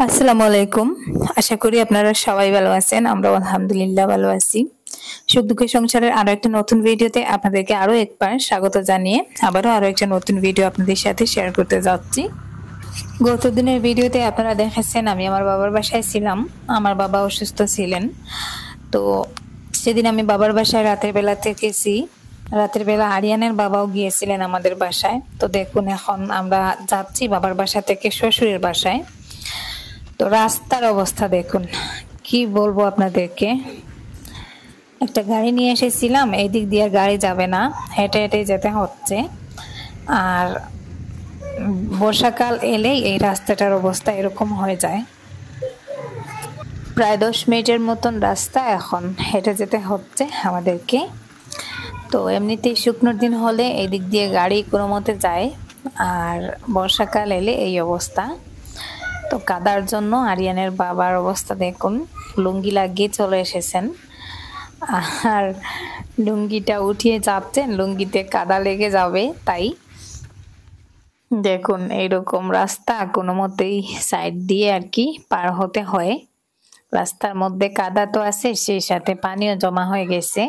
আসসালামু আলাইকুম। আশা করি আপনারা সবাই ভালো আছেন। আমরাও আলহামদুলিল্লাহ ভালো আছি। সুখ দুঃখের সংসারের আরো একটা নতুন ভিডিওতে আপনাদেরকে আরো একবার স্বাগত জানিয়ে আবারও আরো একটা নতুন ভিডিও আপনাদের সাথে শেয়ার করতে যাচ্ছি। গত দিনের ভিডিওতে আপনারা দেখেছেন আমি আমার বাবার বাসায় ছিলাম। আমার বাবা অসুস্থ ছিলেন। তো সেদিন আমি বাবার বাসায় রাতের বেলা থেকেছি। রাতের বেলা আরিয়ানের বাবাও গিয়েছিলেন আমাদের বাসায়। তো দেখুন এখন আমরা যাচ্ছি বাবার বাসা থেকে শ্বশুরের বাসায়। তো রাস্তার অবস্থা দেখুন, কি বলবো আপনাদেরকে। একটা গাড়ি নিয়ে এসেছিলাম, এই দিক দিয়ে গাড়ি যাবে না, হেঁটে হেঁটে যেতে হচ্ছে। আর বর্ষাকাল এলেই এই রাস্তাটার অবস্থা এরকম হয়ে যায়। প্রায় 10 মিনিটের মতন রাস্তা এখন হেঁটে যেতে হচ্ছে আমাদেরকে। তো এমনিতেই শুকনোর দিন হলে এই দিক দিয়ে গাড়ি কোনো মতে যায়, আর বর্ষাকাল এলে এই অবস্থা। তো কাদার জন্য আরিয়ানের বাবার অবস্থা দেখুন, লুঙ্গি লাগিয়ে চলে এসেছেন আর লুঙ্গিটা উঠিয়ে চাপছেন, লুঙ্গিতে কাদা লেগে যাবে তাই। দেখুন এইরকম রাস্তা কোনো মতেই সাইড দিয়ে আর কি পার হতে হয়। রাস্তার মধ্যে কাদা তো আছে, সেই সাথে পানিও জমা হয়ে গেছে।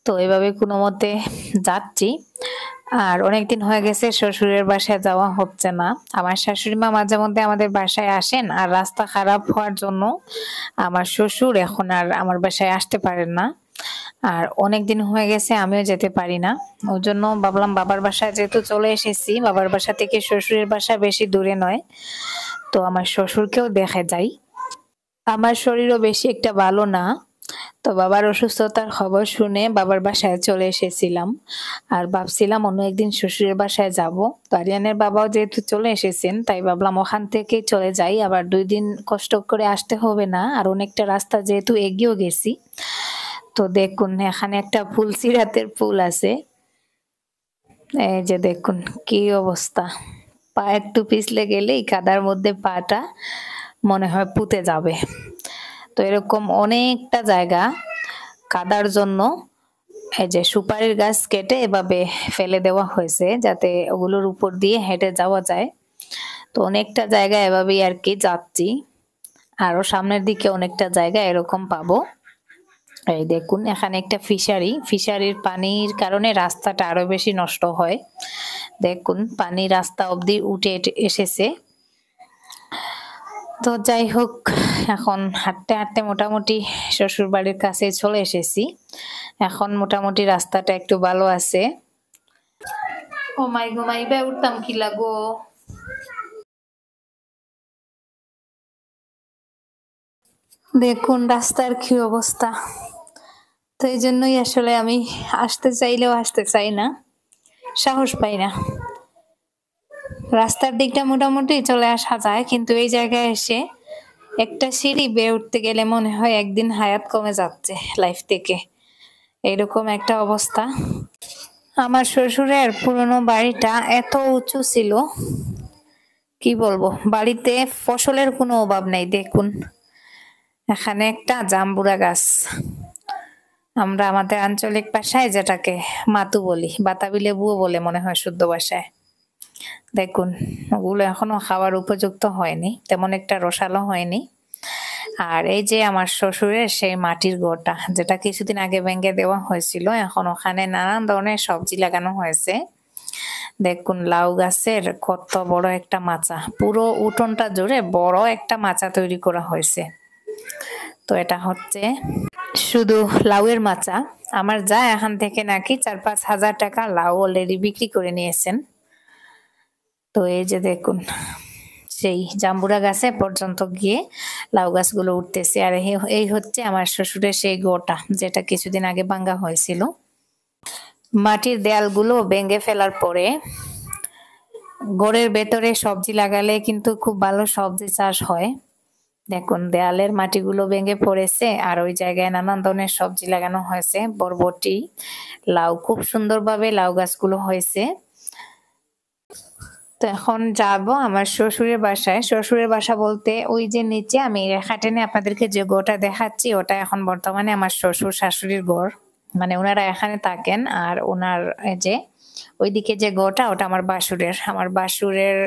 তো এভাবে কোনো মতে যাচ্ছি। আর অনেকদিন হয়ে গেছে শ্বশুরের বাসায় যাওয়া হচ্ছে না। আমার শাশুড়ি মা মাঝে মধ্যে আমাদের বাসায় আসেন, আর রাস্তা খারাপ হওয়ার জন্য আমার শ্বশুর এখন আর আমার বাসায় আসতে পারেন না। আর অনেকদিন হয়ে গেছে আমিও যেতে পারি না। ওই জন্য ভাবলাম বাবার বাসায় যেহেতু চলে এসেছি, বাবার বাসা থেকে শ্বশুরের বাসা বেশি দূরে নয়, তো আমার শ্বশুরকেও দেখে যাই। আমার শরীরও বেশি একটা ভালো না, তো বাবার অসুস্থতার খবর শুনে বাবার বাসায় চলে এসেছিলাম। আর ভাবছিলাম অন্য একদিন শ্বশুরের বাসায় যাব। তো আরিয়ানের বাবাও যেহেতু চলে এসেছেন, তাই ভাবলাম ওখান থেকে চলে যাই, আবার 2 দিন কষ্ট করে আসতে হবে না, আর অনেকটা রাস্তা যেহেতু এগিয়েও গেছি। তো দেখুন এখানে একটা ফুলসিরাতের ফুল আছে, এই যে দেখুন কি অবস্থা। পা একটু পিছলে গেলেই কাদার মধ্যে পাটা মনে হয় পুঁতে যাবে। তো এরকম অনেকটা জায়গা কাদার জন্য এই যে সুপারির গাছ কেটে এভাবে ফেলে দেওয়া হয়েছে, যাতে ওগুলোর উপর দিয়ে হেঁটে যাওয়া যায়। তো অনেকটা জায়গা এভাবেই আর কি যাচ্ছি। আরো সামনের দিকে অনেকটা জায়গা এরকম পাবো। এই দেখুন এখানে একটা ফিশারির পানির কারণে রাস্তাটা আরো বেশি নষ্ট হয়। দেখুন পানি রাস্তা অবধি উঠে এসেছে। তো যাই হোক, এখন হাঁটতে হাঁটতে মোটামুটি শ্বশুর বাড়ির কাছে চলে এসেছি। এখন মোটামুটি রাস্তাটা একটু ভালো আছে। ও মাই গো মাইবা উঠতাম কি লাগো। দেখুন রাস্তার কি অবস্থা। তো এই জন্যই আসলে আমি আসতে চাইলেও আসতে চাই না, সাহস পাই না। রাস্তার দিকটা মোটামুটি চলে আসা যায়, কিন্তু এই জায়গায় এসে একটা সিঁড়ি বেয়ে উঠতে গেলে মনে হয় একদিন হায়াত কমে যাচ্ছে লাইফ থেকে, এরকম একটা অবস্থা। আমার শ্বশুরের পুরনো বাড়িটা এত উঁচু ছিল, কি বলবো। বাড়িতে ফসলের কোনো অভাব নাই। দেখুন এখানে একটা জাম্বুরা গাছ, আমরা আমাদের আঞ্চলিক ভাষায় যেটাকে মাতু বলি, বাতাবি লেবুও বলে মনে হয় শুদ্ধ ভাষায়। দেখুন ওগুলো এখনো খাওয়ার উপযুক্ত হয়নি, তেমন একটা রসালো হয়নি। আর এই যে আমার শ্বশুরের সেই মাটির ঘরটা, যেটা কিছুদিন আগে ভেঙে দেওয়া হয়েছিল, এখন ওখানে নানান ধরনের সবজি লাগানো হয়েছে। দেখুন লাউ গাছের কত বড় একটা মাচা, পুরো উঠোনটা জুড়ে বড় একটা মাচা তৈরি করা হয়েছে। তো এটা হচ্ছে শুধু লাউয়ের মাচা। আমার যা এখান থেকে নাকি 4-5 হাজার টাকা লাউ অলরেডি বিক্রি করে নিয়েছেন। তো এই যে দেখুন সেই জাম্বুরা গাছে পর্যন্ত গিয়ে লাউ গাছগুলো উঠতেছে। আর এই হচ্ছে আমার শ্বশুরের সেই গোটা, যেটা কিছুদিন আগে ভাঙ্গা হয়েছিল। মাটির দেয়ালগুলো ভেঙে ফেলার পরে ঘরের ভেতরে সবজি লাগালে কিন্তু খুব ভালো সবজি চাষ হয়। দেখুন দেয়ালের মাটিগুলো ভেঙে পড়েছে, আর ওই জায়গায় নানান ধরনের সবজি লাগানো হয়েছে, বরবটি, লাউ, খুব সুন্দরভাবে লাউ গাছগুলো হয়েছে। তো এখন যাব আমার শ্বশুরের বাসায়। শ্বশুরের বাসা বলতে ওই যে নিচে আমি রেখা টেনে আপনাদেরকে যে ঘরটা দেখাচ্ছি, ওটা এখন বর্তমানে আমার শ্বশুর শাশুড়ির ঘর, মানে ওনারা এখানে থাকেন। আর ওনার যে ওইদিকে যে ঘরটা, ওটা আমার বাসুরের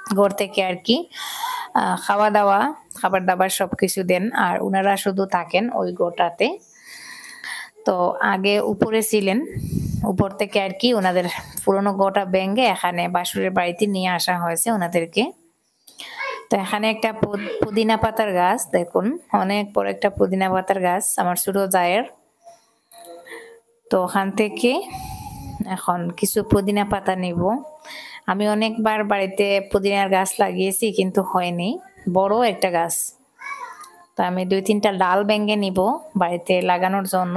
ঘর থেকে আর কি খাওয়া দাওয়া খাবার দাবার সবকিছু দেন আর ওনারা শুধু থাকেন ওই গোটাতে। তো আগে উপরে ছিলেন, উপর থেকে আর কি ওনাদের পুরনো গোটা ভেঙে এখানে বাসুরের বাড়িতে নিয়ে আসা হয়েছে ওনাদেরকে। তো এখানে একটা পুদিনা পাতার গাছ দেখুন, অনেক বড় একটা পুদিনা পাতার গাছ আমার ছোট জায়ের। তো ওখান থেকে এখন কিছু পুদিনা পাতা নিব। আমি অনেকবার বাড়িতে পুদিনার গাছ লাগিয়েছি কিন্তু হয়নি, বড় একটা গাছ। তো আমি 2-3টা ডাল ভেঙে নিব বাড়িতে লাগানোর জন্য।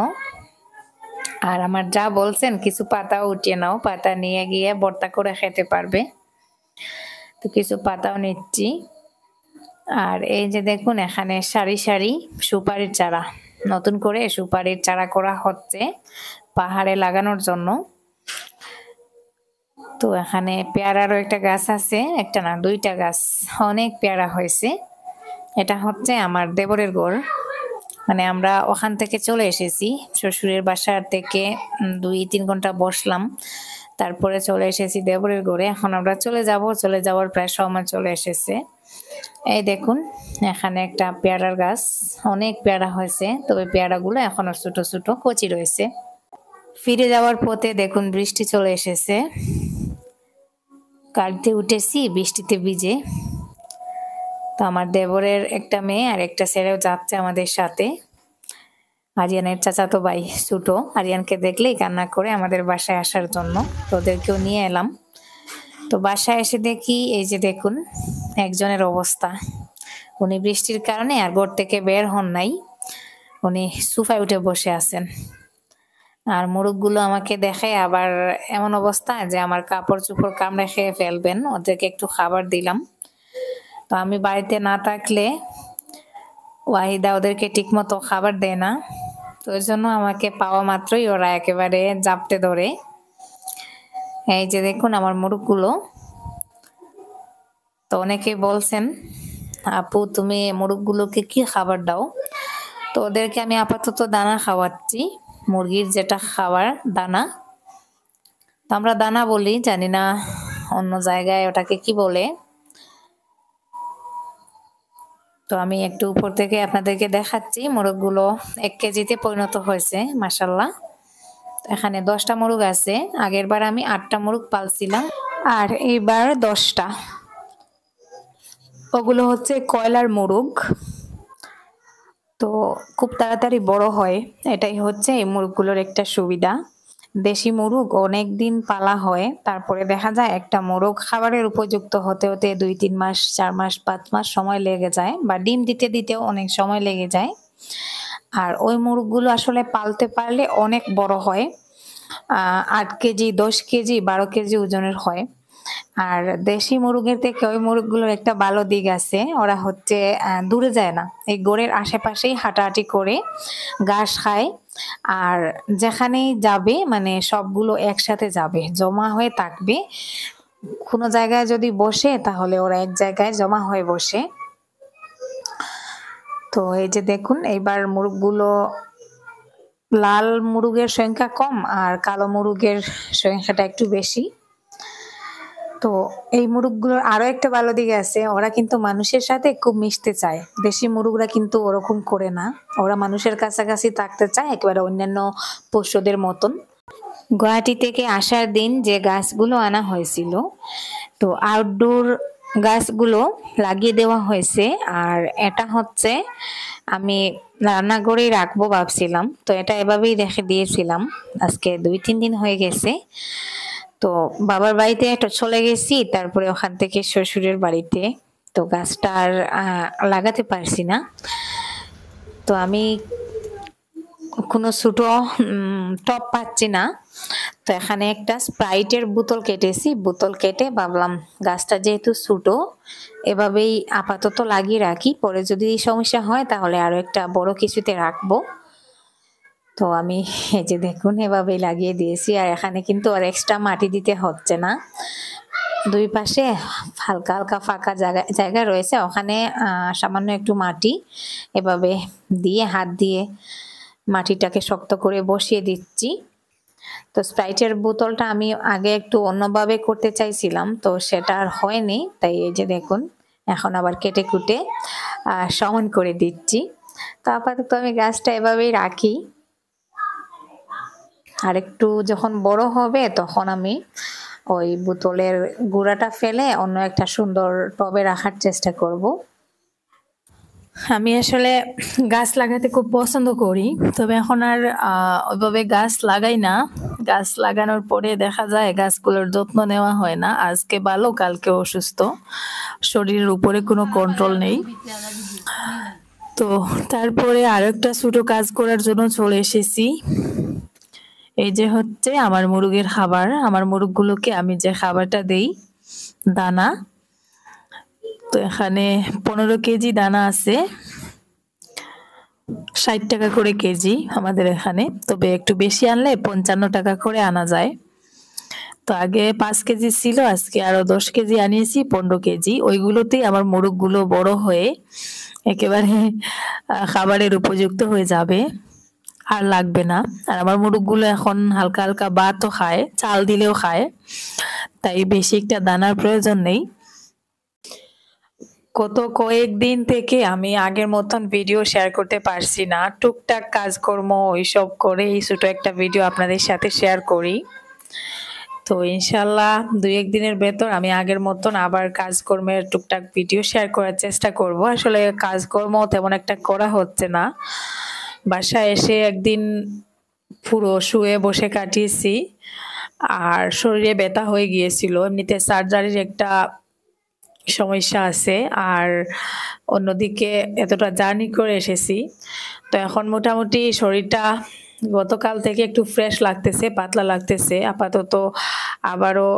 আর আমার যা বলছেন কিছু পাতাও উঠিয়ে নাও, পাতা নিয়ে গিয়ে ভর্তা করে খেতে পারবে। তো কিছু পাতাও নিচ্ছি। আর এই যে দেখুন এখানে সারি সারি সুপারির চারা, নতুন করে সুপারির চারা করা হচ্ছে পাহাড়ে লাগানোর জন্য। তো এখানে পেয়ারারও একটা গাছ আছে, একটা না 2টা গাছ, অনেক পেয়ারা হয়েছে। এটা হচ্ছে আমার দেবরের ঘর, মানে আমরা ওখান থেকে চলে এসেছি শ্বশুরের বাসার থেকে 2-3 ঘন্টা বসলাম, তারপরে চলে এসেছি দেবরের ঘরে। এখন আমরা চলে যাব, চলে যাওয়ার প্রায় সময় চলে এসেছে। এই দেখুন এখানে একটা পেয়ারার গাছ, অনেক পেয়ারা হয়েছে, তবে পেয়ারাগুলো এখনো ছোট ছোট কচি রয়েছে। ফিরে যাওয়ার পথে দেখুন বৃষ্টি চলে এসেছে, গাড়িতে উঠেছি বৃষ্টিতে ভিজে। তো আমার দেবরের একটা মেয়ে আর একটা ছেলেও যাচ্ছে আমাদের সাথে, আরিয়ানের চাচাতো ভাই ছোট, আরিয়ানকে দেখলেই কান্না করে আমাদের বাসায় আসার জন্য, তো ওদেরকেও নিয়ে এলাম। তো বাসায় এসে দেখি এই যে দেখুন একজনের অবস্থা, উনি বৃষ্টির কারণে আর ঘর থেকে বের হন নাই, উনি সোফায় উঠে বসে আছেন। আর মোরগগুলো আমাকে দেখে আবার এমন অবস্থা যে আমার কাপড় চোপড় কামড়ে খেয়ে ফেলবেন, ওদেরকে একটু খাবার দিলাম। তো আমি বাড়িতে না থাকলে ওয়াহিদা ওদেরকে ঠিক মতো খাবার দেয় না, তো ওই জন্য আমাকে পাওয়া মাত্রই ওরা একেবারে জাপটে ধরে। এই যে দেখুন আমার মোরগগুলো। তো অনেকে বলছেন আপু তুমি মোরগগুলোকে কি খাবার দাও, তো ওদেরকে আমি আপাতত দানা খাওয়াচ্ছি, মুরগির যেটা খাবার দানা। তো আমরা দানা বলি, জানি না অন্য জায়গায় ওটাকে কি বলে। তো আমি একটু উপর থেকে আপনাদেরকে দেখাচ্ছি, মোরগগুলো 1 কেজিতে পরিণত হয়েছে মাশাআল্লাহ। এখানে 10টা মোরগ আছে, আগের বার আমি 8টা মোরগ পালছিলাম আর এইবার 10টা। ওগুলো হচ্ছে কয়লার মোরগ, তো খুব তাড়াতাড়ি বড় হয়, এটাই হচ্ছে এই মোরগগুলোর একটা সুবিধা। দেশি মোরগ অনেক দিন পালা হয়, তারপরে দেখা যায় একটা মোরগ খাবারের উপযুক্ত হতে হতে 2-3 মাস 4 মাস 5 মাস সময় লেগে যায়, বা ডিম দিতে দিতেও অনেক সময় লেগে যায়। আর ওই মোরগগুলো আসলে পালতে পারলে অনেক বড় হয়, 8 কেজি 10 কেজি 12 কেজি ওজনের হয়। আর দেশি মুরগের থেকে ওই মুরগগুলোর একটা ভালো দিক আছে, ওরা হচ্ছে দূরে যায় না, এই ঘরের আশেপাশেই হাঁটাহাঁটি করে ঘাস খায়। আর যেখানেই যাবে মানে সবগুলো একসাথে যাবে, জমা হয়ে থাকবে। কোনো জায়গায় যদি বসে তাহলে ওরা এক জায়গায় জমা হয়ে বসে। তো এই যে দেখুন এইবার মুরগগুলো, লাল মুরগের সংখ্যা কম আর কালো মুরগের সংখ্যাটা একটু বেশি। তো এই মুরগগুলোর আরো একটা ভালো দিক আছে, ওরা কিন্তু মানুষের সাথে খুব মিশতে চায়। দেশি মুরগরা কিন্তু ওরকম করে না, ওরা মানুষের কাছাকাছি থাকতে চায় একেবারে অন্যান্য পশুদের মতন। গুয়াহাটি থেকে আসার দিন যে গাছগুলো আনা হয়েছিল, তো আউটডোর গাছগুলো লাগিয়ে দেওয়া হয়েছে। আর এটা হচ্ছে আমি রান্নাঘরেই রাখবো ভাবছিলাম, তো এটা এভাবেই রেখে দিয়েছিলাম। আজকে 2-3 দিন হয়ে গেছে। তো বাবার বাড়িতে একটা চলে গেছি, তারপরে ওখান থেকে শ্বশুরের বাড়িতে, তো গাছটা আর লাগাতে পারছি না। তো আমি কোনো ছোট টব পাচ্ছি না, তো এখানে একটা স্প্রাইটের বোতল কেটেছি, বোতল কেটে ভাবলাম গাছটা যেহেতু ছোট এভাবেই আপাতত লাগিয়ে রাখি, পরে যদি সমস্যা হয় তাহলে আরো একটা বড় কিছুতে রাখবো। তো আমি এই যে দেখুন এভাবেই লাগিয়ে দিয়েছি, আর এখানে কিন্তু আর এক্সট্রা মাটি দিতে হচ্ছে না। দুই পাশে হালকা হালকা ফাঁকা জায়গা রয়েছে, ওখানে সামান্য একটু মাটি এভাবে দিয়ে হাত দিয়ে মাটিটাকে শক্ত করে বসিয়ে দিচ্ছি। তো স্প্রাইটের বোতলটা আমি আগে একটু অন্যভাবে করতে চাইছিলাম, তো সেটা আর হয়নি, তাই এই যে দেখুন এখন আবার কেটে কুটে সমান করে দিচ্ছি। তো আপাতত আমি গাছটা এভাবেই রাখি, আর একটু যখন বড় হবে তখন আমি ওই বোতলের গুঁড়াটা ফেলে অন্য একটা সুন্দর টবে রাখার চেষ্টা করব। আমি আসলে গাছ লাগাতে খুব পছন্দ করি, তবে এখন আর ওইভাবে গাছ লাগাই না। গাছ লাগানোর পরে দেখা যায় গাছগুলোর যত্ন নেওয়া হয় না, আজকে ভালো কালকে অসুস্থ, শরীরের উপরে কোনো কন্ট্রোল নেই। তো তারপরে আরেকটা ছোট কাজ করার জন্য চলে এসেছি। এই যে হচ্ছে আমার মুরগের খাবার। আমার মুরগগুলোকে আমি যে খাবারটা দেই দানা, তো এখানে 15 কেজি দানা আছে, 60 টাকা করে কেজি আমাদের এখানে, তবে একটু বেশি আনলে 55 টাকা করে আনা যায়। তো আগে 5 কেজি ছিল, আজকে আরো 10 কেজি আনিয়েছি, 15 কেজি। ওইগুলোতেই আমার মুরগগুলো বড় হয়ে একেবারে খাবারের উপযুক্ত হয়ে যাবে, আর লাগবে না। আর আমার মুরগগুলো এখন হালকা হালকা ভাতও খায়, চাল দিলেও খায়, তাই বেশি একটা দানার প্রয়োজন নেই। গত কয়েকদিন থেকে আমি আগের মতন ভিডিও শেয়ার করতে পারছি না, টুকটাক কাজকর্ম ওইসব করে এই ছোট একটা ভিডিও আপনাদের সাথে শেয়ার করি। তো ইনশাল্লাহ 2-1 দিনের ভেতর আমি আগের মতন আবার কাজকর্মের টুকটাক ভিডিও শেয়ার করার চেষ্টা করব। আসলে কাজকর্ম তেমন একটা করা হচ্ছে না, বাসায় এসে একদিন পুরো শুয়ে বসে কাটিয়েছি, আর শরীরে ব্যথা হয়ে গিয়েছিল, এমনিতে সার্জারির একটা সমস্যা আছে, আর অন্যদিকে এতটা জার্নি করে এসেছি। তো এখন মোটামুটি শরীরটা গতকাল থেকে একটু ফ্রেশ লাগতেছে, পাতলা লাগতেছে। আপাতত আবারও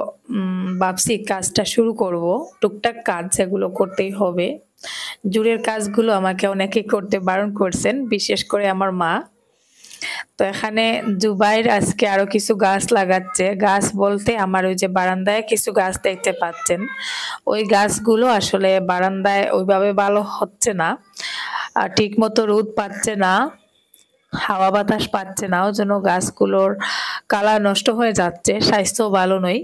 ভাবছি কাজটা শুরু করব, টুকটাক কাজ যেগুলো করতেই হবে। জোরের কাজগুলো আমাকে অনেকে করতে বারণ করছেন, বিশেষ করে আমার মা। তো এখানে জুবাইর আজকে আরো কিছু গাছ লাগাচ্ছে। গাছ বলতে আমার ওই যে বারান্দায় কিছু গাছ দেখতে পাচ্ছেন, ওই গাছগুলো আসলে বারান্দায় ওইভাবে ভালো হচ্ছে না, ঠিক মতো রোদ পাচ্ছে না, হাওয়া বাতাস পাচ্ছে না, ওই জন্য গাছগুলোর কালার নষ্ট হয়ে যাচ্ছে, স্বাস্থ্য ভালো নয়।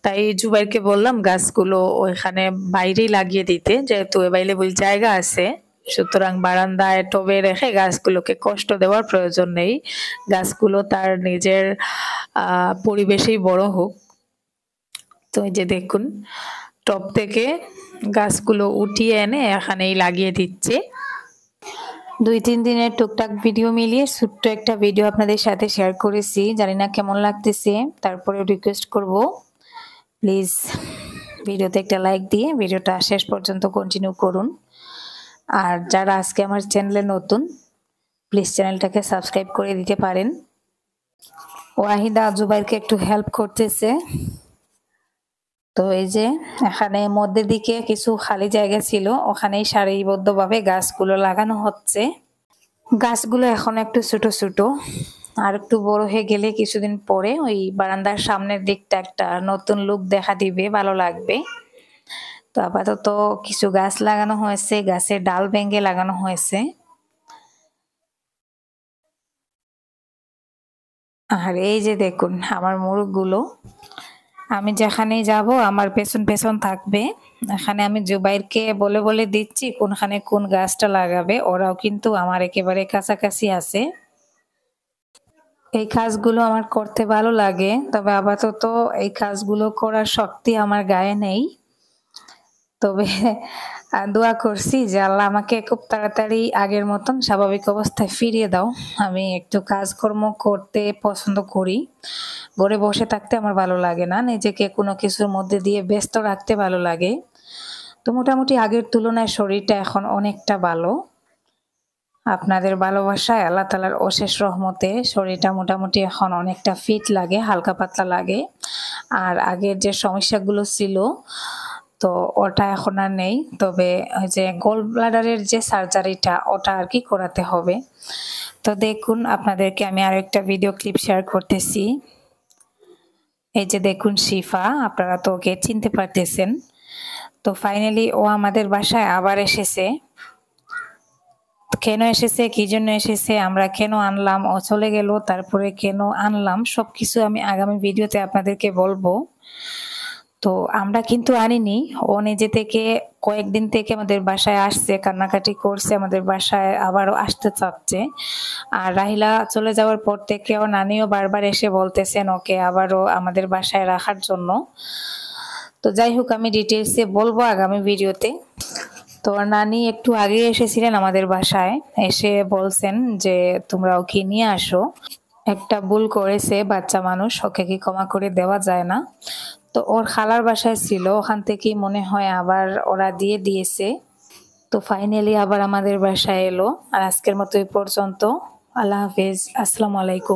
তাই জুবাইরকে বললাম গাছগুলো ওইখানে বাইরেই লাগিয়ে দিতে, যেহেতু অ্যাভেলেবল জায়গা আছে, সুতরাং বারান্দায় টবে রেখে গাছগুলোকে কষ্ট দেওয়ার প্রয়োজন নেই, গাছগুলো তার নিজের পরিবেশেই বড় হোক। তো এই যে দেখুন টব থেকে গাছগুলো উঠিয়ে এনে এখানেই লাগিয়ে দিচ্ছে। 2-3 দিনের টুকটাক ভিডিও মিলিয়ে ছোট্ট একটা ভিডিও আপনাদের সাথে শেয়ার করেছি, জানি না কেমন লাগতেছে। তারপরে রিকোয়েস্ট করব প্লিজ ভিডিওতে একটা লাইক দিয়ে ভিডিওটা শেষ পর্যন্ত কন্টিনিউ করুন। আর যারা আজকে আমার চ্যানেলে নতুন, প্লিজ চ্যানেলটাকে সাবস্ক্রাইব করে দিতে পারেন। ওয়াহিদা জুবাইরকে একটু হেল্প করতেছে। তো এই যে এখানে মধ্যের দিকে কিছু খালি জায়গা ছিল, ওখানেই সারিবদ্ধভাবে গাছগুলো লাগানো হচ্ছে। গাছগুলো এখন একটু ছোট ছোট, আর একটু বড় হয়ে গেলে কিছুদিন পরে ওই বারান্দার সামনের দিকটা একটা নতুন লুক দেখা দিবে, ভালো লাগবে। তো আপাতত কিছু গাছ লাগানো হয়েছে, গাছের ডাল ভেঙে লাগানো হয়েছে। আর এই যে দেখুন আমার মুরগগুলো, আমি যেখানেই যাব আমার পেছন পেছন থাকবে। এখানে আমি জুবাইরকে বলে বলে দিচ্ছি কোনখানে কোন গাছটা লাগাবে, ওরাও কিন্তু আমার একেবারে কাছাকাছি আছে। এই কাজগুলো আমার করতে ভালো লাগে, তবে আপাতত এই কাজগুলো করার শক্তি আমার গায়ে নেই। তবে দোয়া করছি যে আল্লাহ আমাকে খুব তাড়াতাড়ি আগের মতন স্বাভাবিক অবস্থায় ফিরিয়ে দাও। আমি একটু কাজকর্ম করতে পছন্দ করি, ঘরে বসে থাকতে আমার ভালো লাগে না, নিজেকে কোনো কিছুর মধ্যে দিয়ে ব্যস্ত রাখতে ভালো লাগে। তো মোটামুটি আগের তুলনায় শরীরটা এখন অনেকটা ভালো। আপনাদের ভালোবাসায় আল্লাহ তাআলার অশেষ রহমতে শরীরটা মোটামুটি এখন অনেকটা ফিট লাগে, হালকা পাতলা লাগে। আর আগের যে সমস্যাগুলো ছিল তো ওটা এখন আর নেই, তবে ওই যে গোল ব্লাডারের যে সার্জারিটা ওটা আর কি করাতে হবে। তো দেখুন আপনাদেরকে আমি আরো একটা ভিডিও ক্লিপ শেয়ার করতেছি। এই যে দেখুন শিফা, আপনারা তো ওকে চিনতে পারতেছেন। তো ফাইনালি ও আমাদের বাসায় আবার এসেছে। কেন এসেছে, কি জন্য এসেছে, আমরা কেন আনলাম, ও চলে গেল, তারপরে কেন আনলাম, সবকিছু আমি আগামী ভিডিওতে আপনাদেরকে বলবো। তো আমরা কিন্তু আনিনি। ও নিজে থেকে কয়েকদিন থেকে আমাদের বাসায় আসছে, কান্নাকাটি করছে, আমাদের বাসায় আবারও আসতে চাচ্ছে। আর রাহিলা চলে যাওয়ার পর থেকে ওর নানিও বারবার এসে বলতেছেন ওকে আবারও আমাদের বাসায় রাখার জন্য। তো যাই হোক, আমি ডিটেইলসে বলবো আগামী ভিডিওতে। তো ওর নানি একটু আগে এসেছিলেন আমাদের বাসায়, এসে বলছেন যে তোমরা ওকে নিয়ে আসো, একটা ভুল করেছে বাচ্চা মানুষ, ওকে কি ক্ষমা করে দেওয়া যায় না। তো ওর খালার বাসায় ছিল, ওখান থেকেই মনে হয় আবার ওরা দিয়ে দিয়েছে। তো ফাইনালি আবার আমাদের বাসায় এলো। আর আজকের মতো এই পর্যন্ত। আল্লাহ হাফেজ, আসসালামু আলাইকুম।